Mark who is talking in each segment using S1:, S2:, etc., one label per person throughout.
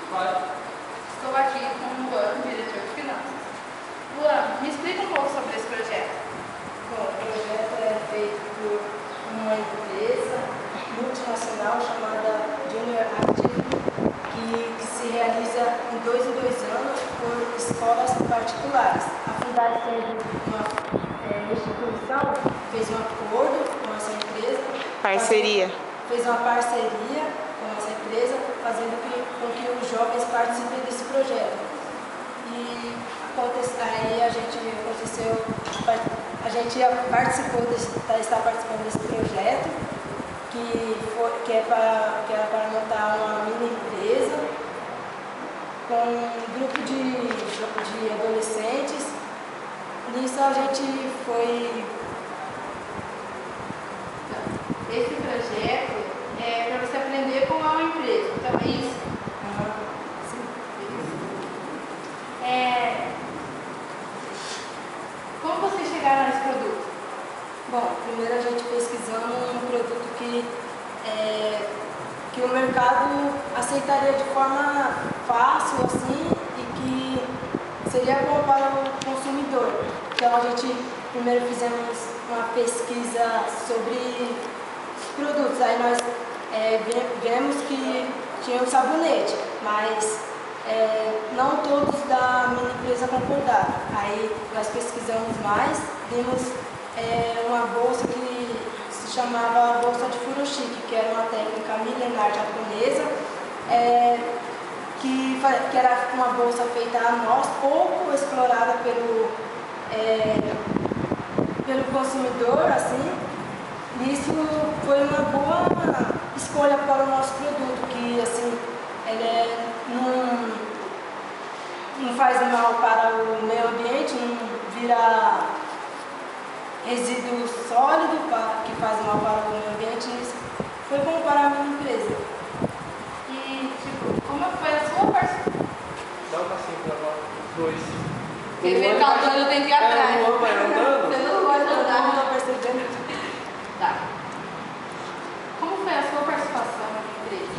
S1: Estou aqui com o Luan, diretor de finanças. Luan, me explica um pouco sobre esse projeto.
S2: Bom, o projeto é feito por uma empresa multinacional chamada Junior Active, que se realiza em 2 anos por escolas particulares. A Fundação uma instituição fez um acordo com essa empresa.
S3: Parceria.
S2: Fez uma parceria com essa empresa, fazendo com que os jovens participem desse projeto. E aí a gente está participando desse projeto, que é para montar uma mini empresa com um grupo de adolescentes. Nisso a gente foi...
S1: Esse projeto é para você aprender como é uma empresa, então é isso?
S2: Sim.
S1: Como vocês chegaram nesse produto?
S2: Bom, primeiro a gente pesquisando um produto que o mercado aceitaria de forma fácil assim, e que seria bom para o consumidor. Então a gente primeiro fizemos uma pesquisa sobre os produtos. Aí nós vemos que tinha um sabonete, mas não todos da minha empresa concordaram. Aí nós pesquisamos mais, vimos uma bolsa que se chamava bolsa de furoshiki, que era uma técnica milenar japonesa, que era uma bolsa feita a nós, pouco explorada pelo consumidor, assim. Isso foi uma boa escolha para o nosso produto, que assim, não faz mal para o meio ambiente, não vira resíduo sólido que faz mal para o meio ambiente. Isso foi bom para a minha empresa.
S1: E, como foi a sua participação?
S4: Dá um passinho para nós, dois.
S1: Ele vem cantando, eu tenho que ir atrás.
S4: O Luan vai andando?
S1: Você não pode andar.
S2: Não estou percebendo.
S1: Tá. Como foi a sua participação na empresa?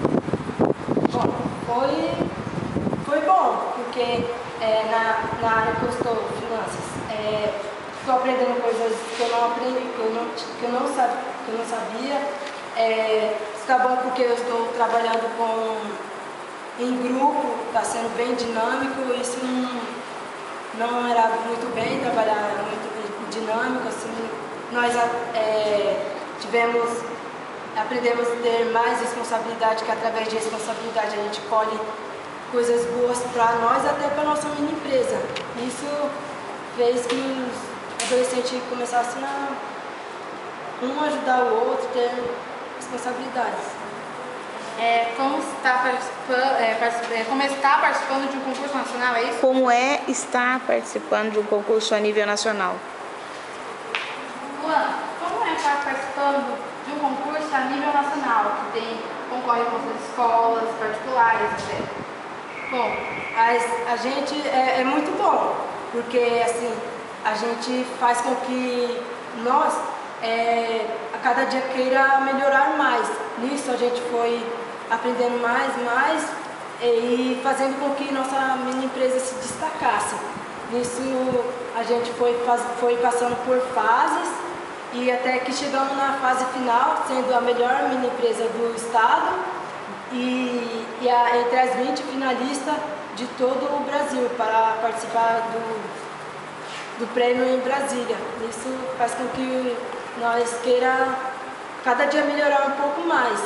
S2: Bom, foi bom, porque na área que eu estou, finanças, estou aprendendo coisas que eu não aprendi, que eu não sabia. Está bom porque eu estou trabalhando em grupo, está sendo bem dinâmico. Isso não era muito bem, trabalhar muito dinâmico, assim. Nós aprendemos a ter mais responsabilidade, que através de responsabilidade a gente colhe coisas boas para nós, até para a nossa mini empresa. Isso fez que os adolescentes começassem a um ajudar o outro, ter responsabilidades.
S1: Como está participando de um concurso nacional, é isso?
S3: Como é estar participando de um concurso a nível nacional?
S1: Luan, como é estar participando de um concurso a nível nacional, que concorre com as escolas particulares, etc?
S2: Bom, a gente é muito bom, porque assim, a gente faz com que nós a cada dia queira melhorar mais. Nisso a gente foi aprendendo mais e fazendo com que nossa mini empresa se destacasse. Nisso a gente foi passando por fases, e até que chegamos na fase final, sendo a melhor mini empresa do estado entre as 20 finalistas de todo o Brasil para participar do prêmio em Brasília. Isso faz com que nós queira cada dia melhorar um pouco mais,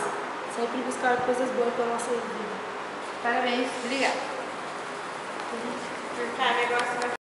S2: sempre buscar coisas boas para a nossa vida.
S1: Parabéns, obrigada.